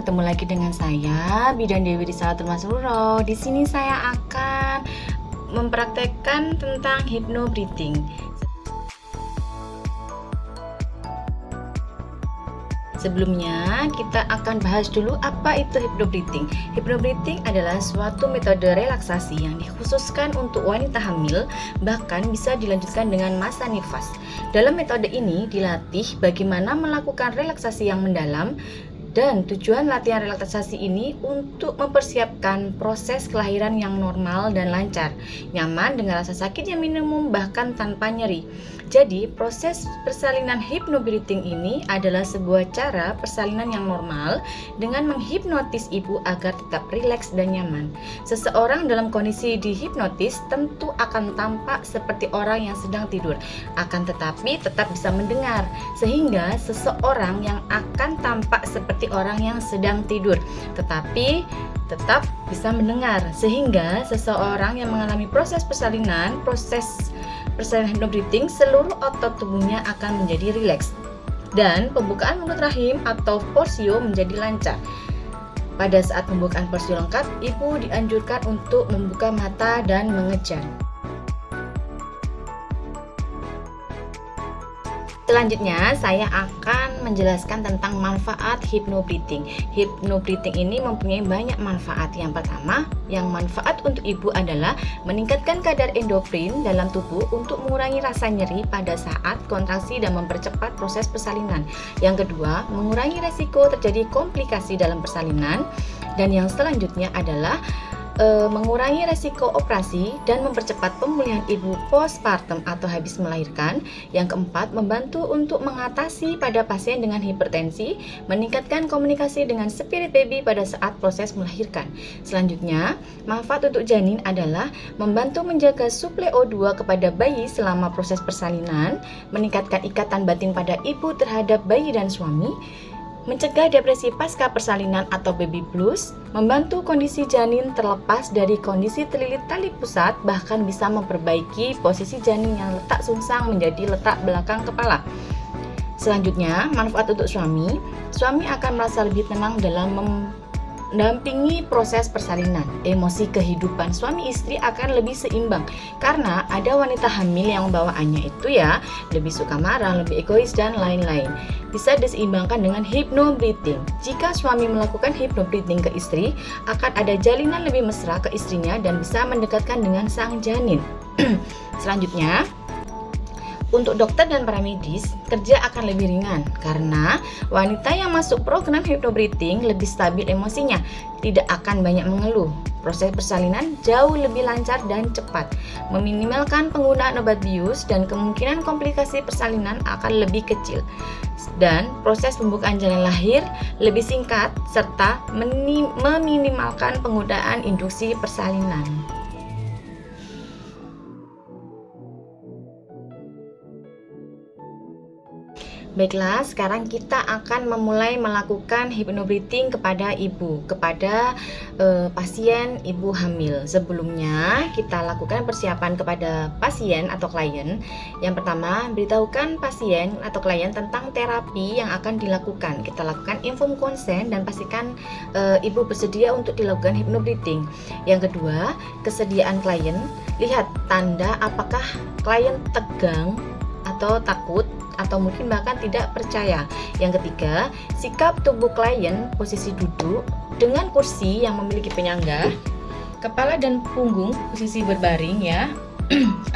ketemu lagi dengan saya, Bidan Dewi Risalatul Masruro. Di sini saya akan mempraktekkan tentang hypnobreathing. Sebelumnya, kita akan bahas dulu apa itu hypnobreathing. Hypnobreathing adalah suatu metode relaksasi yang dikhususkan untuk wanita hamil, bahkan bisa dilanjutkan dengan masa nifas. Dalam metode ini dilatih bagaimana melakukan relaksasi yang mendalam, dan tujuan latihan relaksasi ini untuk mempersiapkan proses kelahiran yang normal dan lancar, nyaman dengan rasa sakit yang minimum bahkan tanpa nyeri. Jadi, proses persalinan hypnobreathing ini adalah sebuah cara persalinan yang normal dengan menghipnotis ibu agar tetap rileks dan nyaman. Seseorang dalam kondisi dihipnotis tentu akan tampak seperti orang yang sedang tidur, akan tetapi tetap bisa mendengar, sehingga seseorang yang akan tampak seperti orang yang sedang tidur tetapi tetap bisa mendengar, sehingga seseorang yang mengalami proses persalinan hypnobreathing, seluruh otot tubuhnya akan menjadi rileks dan pembukaan mulut rahim atau porsio menjadi lancar. Pada saat pembukaan porsio lengkap, ibu dianjurkan untuk membuka mata dan mengejar. Selanjutnya, saya akan menjelaskan tentang manfaat hypnobreathing. Hypnobreathing ini mempunyai banyak manfaat. Yang pertama, yang manfaat untuk ibu adalah meningkatkan kadar endorfin dalam tubuh untuk mengurangi rasa nyeri pada saat kontraksi dan mempercepat proses persalinan. Yang kedua, mengurangi resiko terjadi komplikasi dalam persalinan. Dan yang selanjutnya adalah mengurangi resiko operasi dan mempercepat pemulihan ibu postpartum atau habis melahirkan. Yang keempat, membantu untuk mengatasi pada pasien dengan hipertensi, meningkatkan komunikasi dengan spirit baby pada saat proses melahirkan. Selanjutnya, manfaat untuk janin adalah membantu menjaga suplai O2 kepada bayi selama proses persalinan, meningkatkan ikatan batin pada ibu terhadap bayi dan suami, mencegah depresi pasca persalinan atau baby blues, membantu kondisi janin terlepas dari kondisi terlilit tali pusat, bahkan bisa memperbaiki posisi janin yang letak sungsang menjadi letak belakang kepala. Selanjutnya, manfaat untuk suami akan merasa lebih tenang dalam mendampingi proses persalinan. Emosi kehidupan suami istri akan lebih seimbang karena ada wanita hamil yang membawaannya itu lebih suka marah, lebih egois dan lain-lain. Bisa diseimbangkan dengan hypnobreathing. Jika suami melakukan hypnobreathing ke istri, akan ada jalinan lebih mesra ke istrinya dan bisa mendekatkan dengan sang janin. Selanjutnya, untuk dokter dan para medis, kerja akan lebih ringan karena wanita yang masuk program hypnobreathing lebih stabil emosinya, tidak akan banyak mengeluh. Proses persalinan jauh lebih lancar dan cepat, meminimalkan penggunaan obat bius dan kemungkinan komplikasi persalinan akan lebih kecil. Dan proses pembukaan janin lahir lebih singkat serta meminimalkan penggunaan induksi persalinan. Baiklah, sekarang kita akan memulai melakukan hypnobreathing kepada pasien ibu hamil. Sebelumnya, kita lakukan persiapan kepada pasien atau klien. Yang pertama, beritahukan pasien atau klien tentang terapi yang akan dilakukan. Kita lakukan inform consent dan pastikan ibu bersedia untuk dilakukan hypnobreathing. Yang kedua, kesediaan klien. Lihat tanda apakah klien tegang atau takut atau mungkin bahkan tidak percaya. Yang ketiga, sikap tubuh klien, posisi duduk dengan kursi yang memiliki penyangga, kepala dan punggung posisi berbaring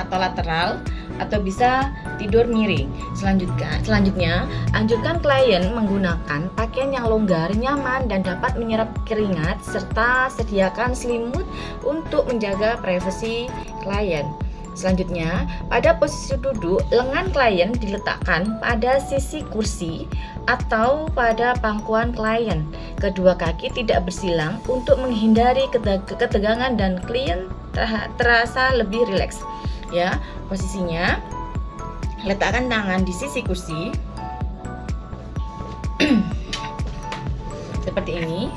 atau lateral, atau bisa tidur miring. Selanjutnya, anjurkan klien menggunakan pakaian yang longgar, nyaman dan dapat menyerap keringat, serta sediakan selimut untuk menjaga privasi klien. Selanjutnya, pada posisi duduk, lengan klien diletakkan pada sisi kursi atau pada pangkuan klien. Kedua kaki tidak bersilang untuk menghindari ketegangan dan klien terasa lebih rileks. Posisinya, letakkan tangan di sisi kursi seperti ini,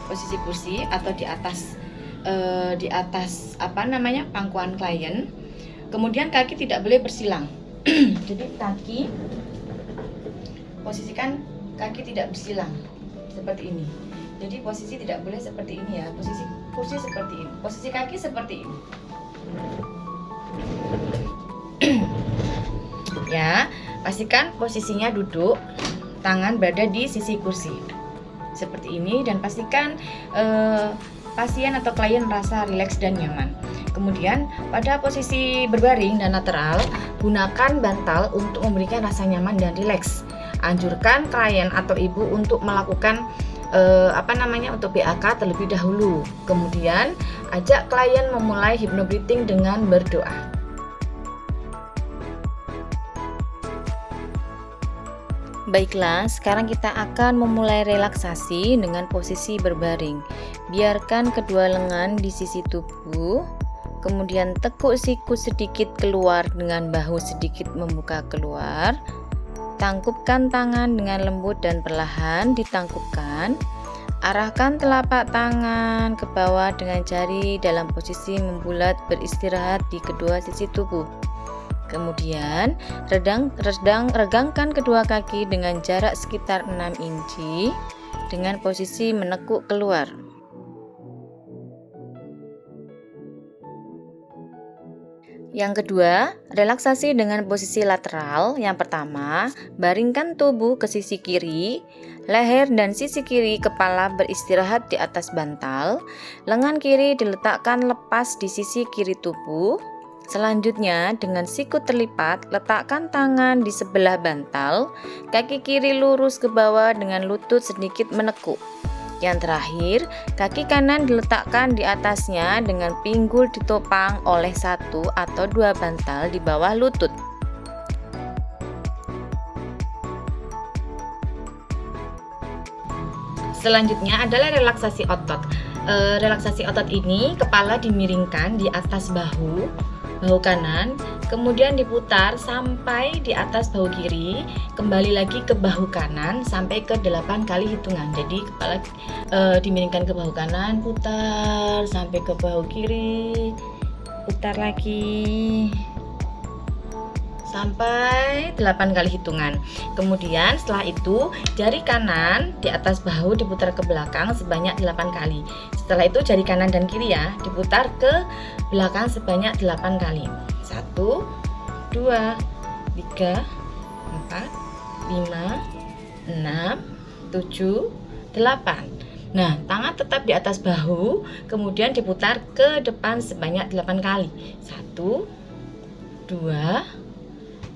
posisi kursi atau di atas pangkuan klien. Kemudian kaki tidak boleh bersilang. Jadi posisikan kaki tidak bersilang seperti ini. Jadi posisi tidak boleh seperti ini ya. Posisi kursi seperti ini. Posisi kaki seperti ini. Ya, pastikan posisinya duduk, tangan berada di sisi kursi. Seperti ini, dan pastikan pasien atau klien merasa rileks dan nyaman. Kemudian pada posisi berbaring dan lateral, gunakan bantal untuk memberikan rasa nyaman dan rileks. Anjurkan klien atau ibu untuk melakukan untuk BAK terlebih dahulu. Kemudian ajak klien memulai hypnobreathing dengan berdoa. Baiklah, sekarang kita akan memulai relaksasi dengan posisi berbaring. Biarkan kedua lengan di sisi tubuh, kemudian tekuk siku sedikit keluar dengan bahu sedikit membuka keluar. Tangkupkan tangan dengan lembut dan perlahan ditangkupkan. Arahkan telapak tangan ke bawah dengan jari dalam posisi membulat beristirahat di kedua sisi tubuh. Kemudian regangkan kedua kaki dengan jarak sekitar 6 inci dengan posisi menekuk keluar. Yang kedua, relaksasi dengan posisi lateral. Yang pertama, baringkan tubuh ke sisi kiri, leher dan sisi kiri kepala beristirahat di atas bantal, lengan kiri diletakkan lepas di sisi kiri tubuh. Selanjutnya, dengan siku terlipat, letakkan tangan di sebelah bantal, kaki kiri lurus ke bawah dengan lutut sedikit menekuk. Yang terakhir, kaki kanan diletakkan di atasnya dengan pinggul ditopang oleh 1 atau 2 bantal di bawah lutut. Selanjutnya adalah relaksasi otot. Relaksasi otot ini, kepala dimiringkan di atas bahu kanan, kemudian diputar sampai di atas bahu kiri, kembali lagi ke bahu kanan sampai ke 8 kali hitungan. Jadi kepala dimiringkan ke bahu kanan, putar sampai ke bahu kiri, putar lagi sampai 8 kali hitungan. Kemudian setelah itu jari kanan di atas bahu diputar ke belakang sebanyak 8 kali. Setelah itu jari kanan dan kiri ya diputar ke belakang sebanyak 8 kali. 1, 2, 3, 4, 5, 6, 7, 8. Nah, tangan tetap di atas bahu, kemudian diputar ke depan sebanyak 8 kali. 1, 2,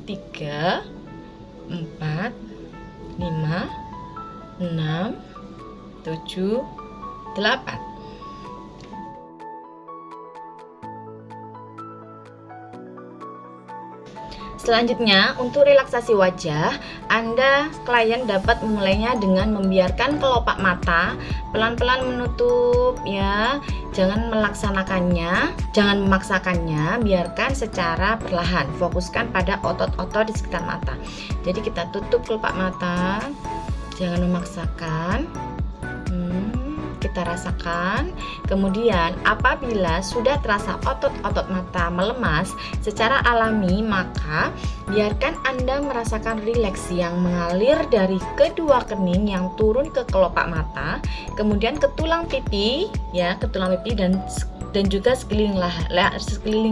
3, 4, 5, 6, 7, 8. Selanjutnya, untuk relaksasi wajah, klien dapat memulainya dengan membiarkan kelopak mata pelan-pelan menutup ya. Jangan memaksakannya, biarkan secara perlahan. Fokuskan pada otot-otot di sekitar mata. Jadi kita tutup kelopak mata, jangan memaksakan. Kita rasakan. Kemudian apabila sudah terasa otot-otot mata melemas secara alami, maka biarkan Anda merasakan rileks yang mengalir dari kedua kening yang turun ke kelopak mata, kemudian ke tulang pipi ya, dan juga sekeliling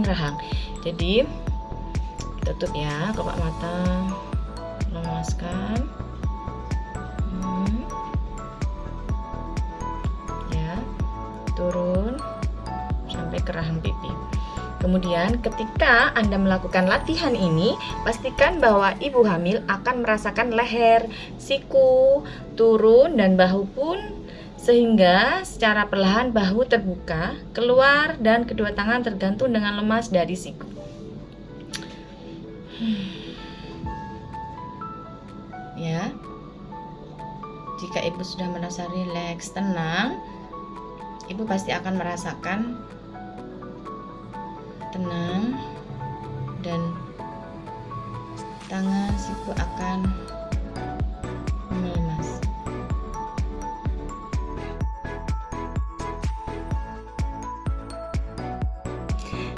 rahang. Jadi tutup ya kelopak mata, memuaskan. Turun sampai ke rahang pipi. Kemudian ketika Anda melakukan latihan ini, pastikan bahwa ibu hamil akan merasakan leher, siku turun dan bahu pun, sehingga secara perlahan bahu terbuka, keluar dan kedua tangan tergantung dengan lemas dari siku. Ya. Jika ibu sudah merasa rileks, tenang, ibu pasti akan merasakan tenang dan tangan siku akan melemas.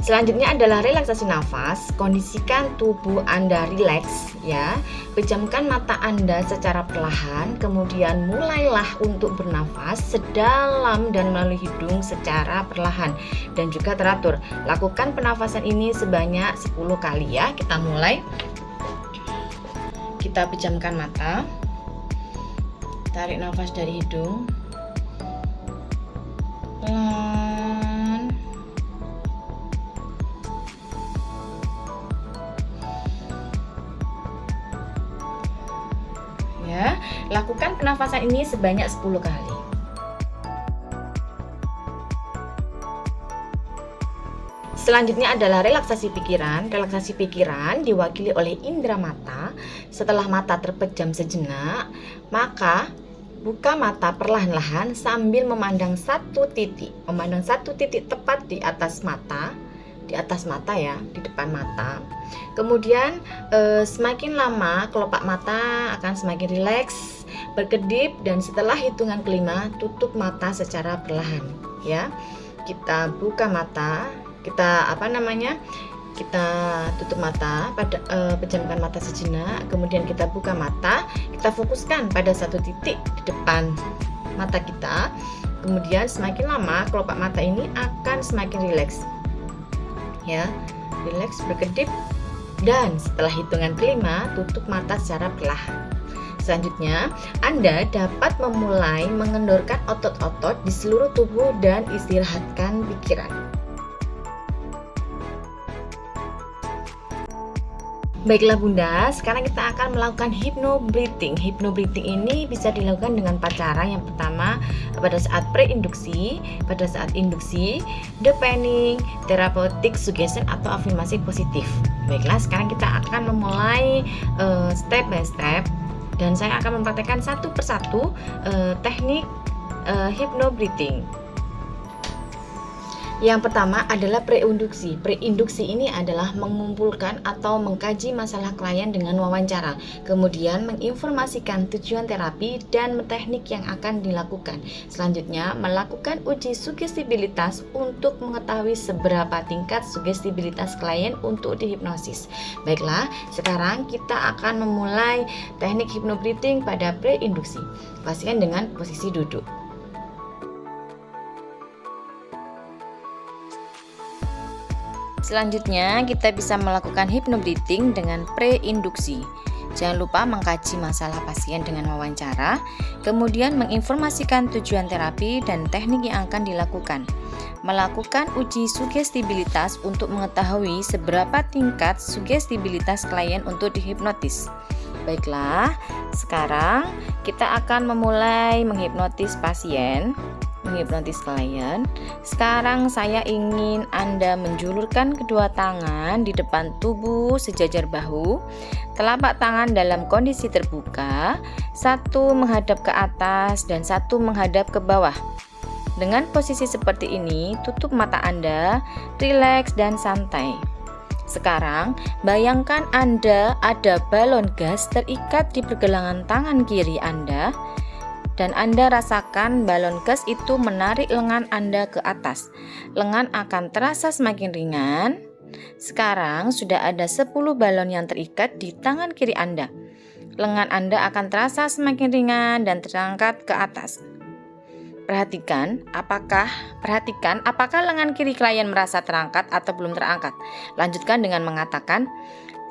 Selanjutnya adalah relaksasi nafas. Kondisikan tubuh Anda rileks ya. Pejamkan mata Anda secara perlahan, kemudian mulailah untuk bernafas sedalam dan melalui hidung secara perlahan dan juga teratur. Lakukan pernafasan ini sebanyak 10 kali ya. Kita mulai. Kita pejamkan mata. Tarik nafas dari hidung. Pelan. Ya, lakukan pernafasan ini sebanyak 10 kali. Selanjutnya adalah relaksasi pikiran. Relaksasi pikiran diwakili oleh indera mata. Setelah mata terpejam sejenak, maka buka mata perlahan-lahan sambil memandang satu titik. Memandang satu titik tepat di atas mata ya, di depan mata. Kemudian semakin lama kelopak mata akan semakin rileks, berkedip, dan setelah hitungan kelima tutup mata secara perlahan ya. Kita buka mata, kita tutup mata, pejamkan mata sejenak, kemudian kita buka mata, kita fokuskan pada satu titik di depan mata kita. Kemudian semakin lama kelopak mata ini akan semakin rileks ya, rileks, berkedip, dan setelah hitungan kelima tutup mata secara perlahan. Selanjutnya, Anda dapat memulai mengendorkan otot-otot di seluruh tubuh dan istirahatkan pikiran. Baiklah Bunda, sekarang kita akan melakukan hypnobreathing. Hypnobreathing ini bisa dilakukan dengan 4 cara. Yang pertama, pada saat pre-induksi, pada saat induksi, deepening, therapeutic suggestion atau afirmasi positif. Baiklah, sekarang kita akan memulai step by step, dan saya akan mempraktekkan satu persatu teknik hypnobreathing. Yang pertama adalah pre-induksi. Pre-induksi ini adalah mengumpulkan atau mengkaji masalah klien dengan wawancara, kemudian menginformasikan tujuan terapi dan teknik yang akan dilakukan. Selanjutnya, melakukan uji sugestibilitas untuk mengetahui seberapa tingkat sugestibilitas klien untuk dihipnosis. Baiklah, sekarang kita akan memulai teknik hypnobreathing pada pre-induksi. Pastikan dengan posisi duduk. Selanjutnya, kita bisa melakukan hypnobreathing dengan pre-induksi. Jangan lupa mengkaji masalah pasien dengan wawancara, kemudian menginformasikan tujuan terapi dan teknik yang akan dilakukan. Melakukan uji sugestibilitas untuk mengetahui seberapa tingkat sugestibilitas klien untuk dihipnotis. Baiklah, sekarang kita akan memulai menghipnotis pasien, menghipnotis klien. Sekarang saya ingin Anda menjulurkan kedua tangan di depan tubuh sejajar bahu, telapak tangan dalam kondisi terbuka, satu menghadap ke atas dan satu menghadap ke bawah. Dengan posisi seperti ini, tutup mata Anda, rileks dan santai. Sekarang, bayangkan Anda ada balon gas terikat di pergelangan tangan kiri Anda, dan Anda rasakan balon gas itu menarik lengan Anda ke atas. Lengan akan terasa semakin ringan. Sekarang sudah ada 10 balon yang terikat di tangan kiri Anda. Lengan Anda akan terasa semakin ringan dan terangkat ke atas. Perhatikan apakah lengan kiri klien merasa terangkat atau belum terangkat. Lanjutkan dengan mengatakan,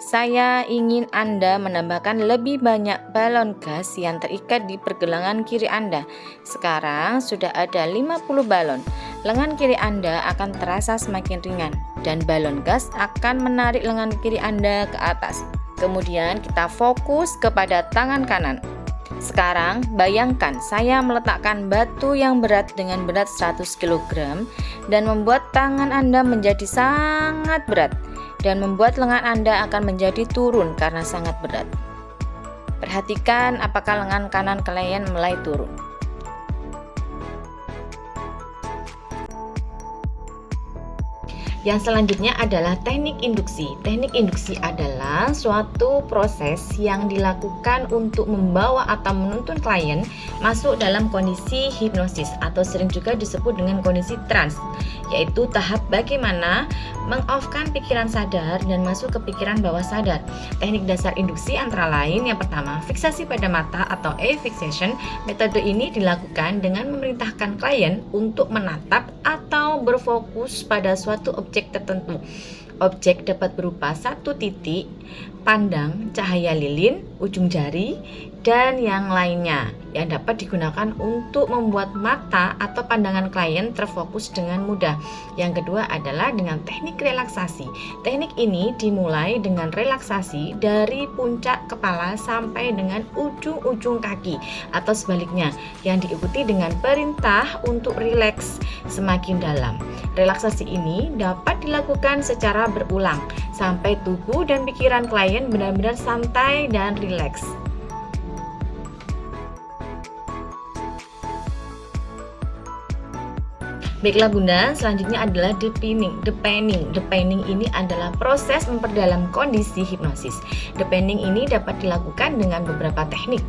saya ingin Anda menambahkan lebih banyak balon gas yang terikat di pergelangan kiri Anda. Sekarang sudah ada 50 balon. Lengan kiri Anda akan terasa semakin ringan dan balon gas akan menarik lengan kiri Anda ke atas. Kemudian kita fokus kepada tangan kanan. Sekarang bayangkan saya meletakkan batu yang berat dengan berat 100 kg dan membuat tangan Anda menjadi sangat berat dan membuat lengan Anda akan menjadi turun karena sangat berat. Perhatikan apakah lengan kanan klien mulai turun. Yang selanjutnya adalah teknik induksi. Teknik induksi adalah suatu proses yang dilakukan untuk membawa atau menuntun klien masuk dalam kondisi hipnosis atau sering juga disebut dengan kondisi trance, yaitu tahap bagaimana meng-off-kan pikiran sadar dan masuk ke pikiran bawah sadar. Teknik dasar induksi antara lain yang pertama, fiksasi pada mata atau eye fixation. Metode ini dilakukan dengan memerintahkan klien untuk menatap atau berfokus pada suatu objek tertentu. Objek dapat berupa satu titik pandang, cahaya lilin, ujung jari, dan yang lainnya yang dapat digunakan untuk membuat mata atau pandangan klien terfokus dengan mudah. Yang kedua adalah dengan teknik relaksasi. Teknik ini dimulai dengan relaksasi dari puncak kepala sampai dengan ujung-ujung kaki atau sebaliknya, yang diikuti dengan perintah untuk rileks semakin dalam. Relaksasi ini dapat dilakukan secara berulang sampai tubuh dan pikiran klien benar-benar santai dan rileks. Baiklah Bunda, selanjutnya adalah deepening. Deepening ini adalah proses memperdalam kondisi hipnosis. Deepening ini dapat dilakukan dengan beberapa teknik.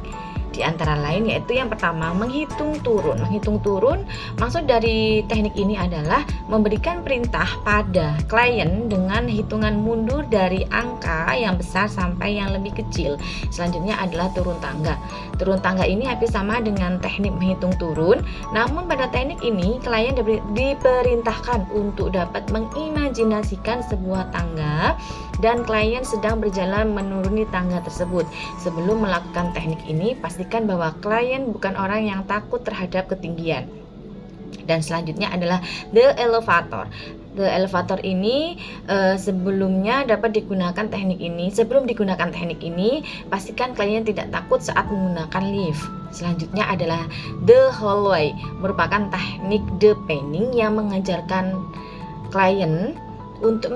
Di antara lain yaitu yang pertama, menghitung turun. Menghitung turun maksud dari teknik ini adalah memberikan perintah pada klien dengan hitungan mundur dari angka yang besar sampai yang lebih kecil. Selanjutnya adalah turun tangga. Turun tangga ini hampir sama dengan teknik menghitung turun, namun pada teknik ini klien diperintahkan untuk dapat mengimajinasikan sebuah tangga dan klien sedang berjalan menuruni tangga tersebut. Sebelum melakukan teknik ini, pastikan bahwa klien bukan orang yang takut terhadap ketinggian. Dan selanjutnya adalah the elevator. The elevator ini sebelumnya dapat digunakan teknik ini. Sebelum digunakan teknik ini, pastikan klien tidak takut saat menggunakan lift. Selanjutnya adalah the hallway, merupakan teknik deepening yang mengajarkan klien untuk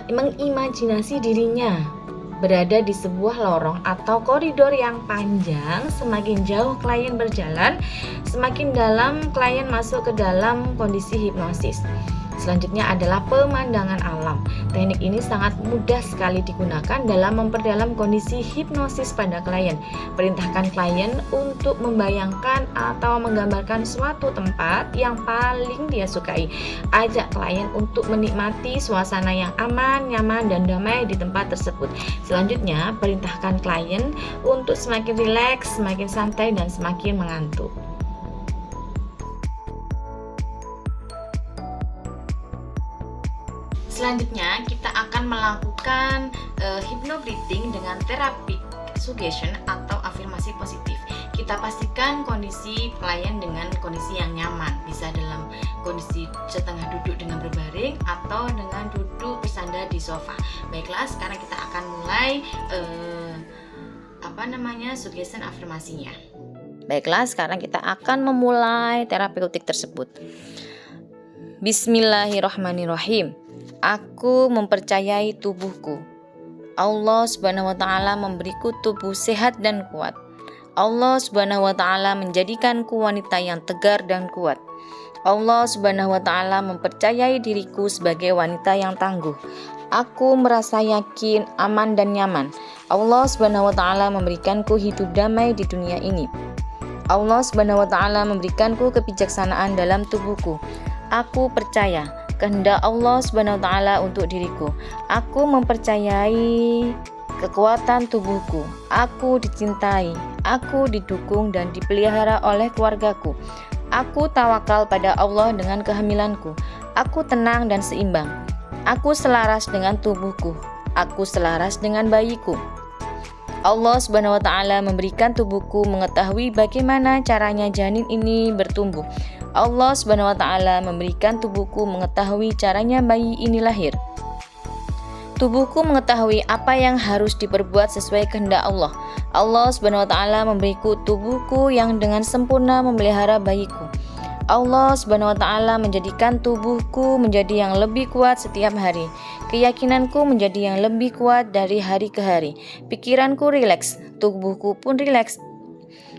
mengimajinasi dirinya berada di sebuah lorong atau koridor yang panjang. Semakin jauh klien berjalan, semakin dalam klien masuk ke dalam kondisi hipnosis. Selanjutnya adalah pemandangan alam. Teknik ini sangat mudah sekali digunakan dalam memperdalam kondisi hipnosis pada klien. Perintahkan klien untuk membayangkan atau menggambarkan suatu tempat yang paling dia sukai. Ajak klien untuk menikmati suasana yang aman, nyaman, dan damai di tempat tersebut. Selanjutnya, perintahkan klien untuk semakin rileks, semakin santai, dan semakin mengantuk. Selanjutnya kita akan melakukan hypnobreathing dengan terapi suggestion atau afirmasi positif. Kita pastikan kondisi klien dengan kondisi yang nyaman, bisa dalam kondisi setengah duduk dengan berbaring atau dengan duduk bersandar di sofa. Baiklah, sekarang kita akan mulai suggestion afirmasinya. Baiklah, sekarang kita akan memulai terapeutik tersebut. Bismillahirrahmanirrahim. Aku mempercayai tubuhku. Allah Subhanahu wa taala memberiku tubuh sehat dan kuat. Allah Subhanahu wa taala menjadikanku wanita yang tegar dan kuat. Allah Subhanahu wa taala mempercayai diriku sebagai wanita yang tangguh. Aku merasa yakin, aman dan nyaman. Allah Subhanahu wa taala memberikanku hidup damai di dunia ini. Allah Subhanahu wa taala memberikanku kebijaksanaan dalam tubuhku. Aku percaya kehendak Allah Subhanahu wa taala untuk diriku. Aku mempercayai kekuatan tubuhku. Aku dicintai, aku didukung dan dipelihara oleh keluargaku. Aku tawakal pada Allah dengan kehamilanku. Aku tenang dan seimbang. Aku selaras dengan tubuhku. Aku selaras dengan bayiku. Allah Subhanahu wa taala memberikan tubuhku mengetahui bagaimana caranya janin ini bertumbuh. Allah Subhanahu wa taala memberikan tubuhku mengetahui caranya bayi ini lahir. Tubuhku mengetahui apa yang harus diperbuat sesuai kehendak Allah. Allah Subhanahu wa taala memberiku tubuhku yang dengan sempurna memelihara bayiku. Allah Subhanahu wa taala menjadikan tubuhku menjadi yang lebih kuat setiap hari. Keyakinanku menjadi yang lebih kuat dari hari ke hari. Pikiranku rileks, tubuhku pun rileks.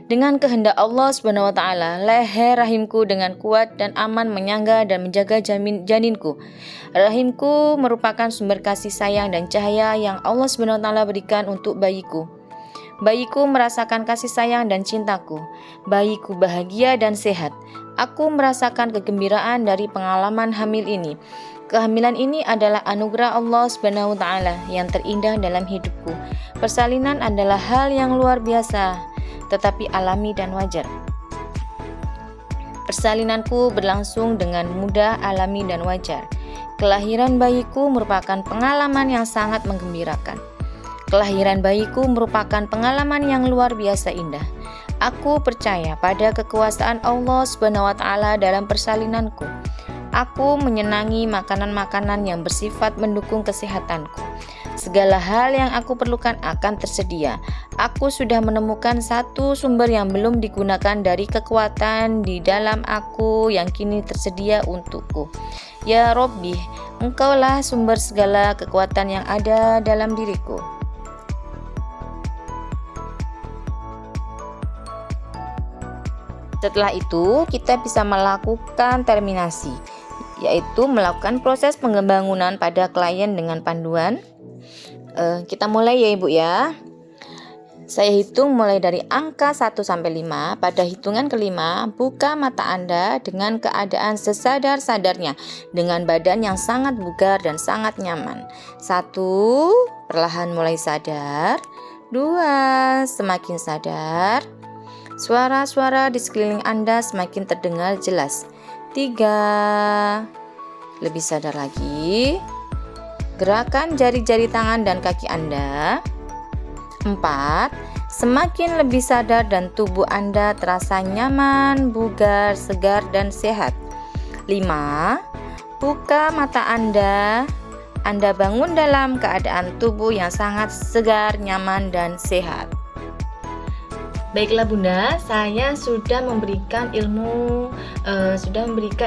Dengan kehendak Allah Subhanahu wa taala, leher rahimku dengan kuat dan aman menyangga dan menjaga janinku. Rahimku merupakan sumber kasih sayang dan cahaya yang Allah Subhanahu wa taala berikan untuk bayiku. Bayiku merasakan kasih sayang dan cintaku. Bayiku bahagia dan sehat. Aku merasakan kegembiraan dari pengalaman hamil ini. Kehamilan ini adalah anugerah Allah Subhanahu wa taala yang terindah dalam hidupku. Persalinan adalah hal yang luar biasa, tetapi alami dan wajar. Persalinanku berlangsung dengan mudah, alami dan wajar. Kelahiran bayiku merupakan pengalaman yang sangat menggembirakan. Kelahiran bayiku merupakan pengalaman yang luar biasa indah. Aku percaya pada kekuasaan Allah Subhanahu wa taala dalam persalinanku. Aku menyenangi makanan-makanan yang bersifat mendukung kesehatanku. Segala hal yang aku perlukan akan tersedia. Aku sudah menemukan satu sumber yang belum digunakan dari kekuatan di dalam aku yang kini tersedia untukku. Ya Robbi, Engkaulah sumber segala kekuatan yang ada dalam diriku. Setelah itu, kita bisa melakukan terminasi, yaitu melakukan proses pengembangunan pada klien dengan panduan. Kita mulai ya Ibu ya. Saya hitung mulai dari angka 1 sampai 5. Pada hitungan kelima, buka mata Anda dengan keadaan sesadar-sadarnya, dengan badan yang sangat bugar dan sangat nyaman. 1, perlahan mulai sadar. 2, semakin sadar. Suara-suara di sekeliling Anda semakin terdengar jelas. 3, lebih sadar lagi. Gerakan jari-jari tangan dan kaki Anda. 4, semakin lebih sadar dan tubuh Anda terasa nyaman, bugar, segar, dan sehat. 5, buka mata Anda. Anda bangun dalam keadaan tubuh yang sangat segar, nyaman, dan sehat. Baiklah Bunda, saya sudah memberikan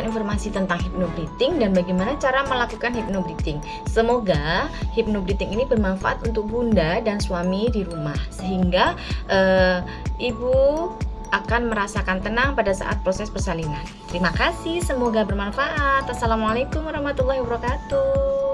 informasi tentang hypnobreathing dan bagaimana cara melakukan hypnobreathing. Semoga hypnobreathing ini bermanfaat untuk Bunda dan suami di rumah, sehingga Ibu akan merasakan tenang pada saat proses persalinan. Terima kasih, semoga bermanfaat. Assalamualaikum warahmatullahi wabarakatuh.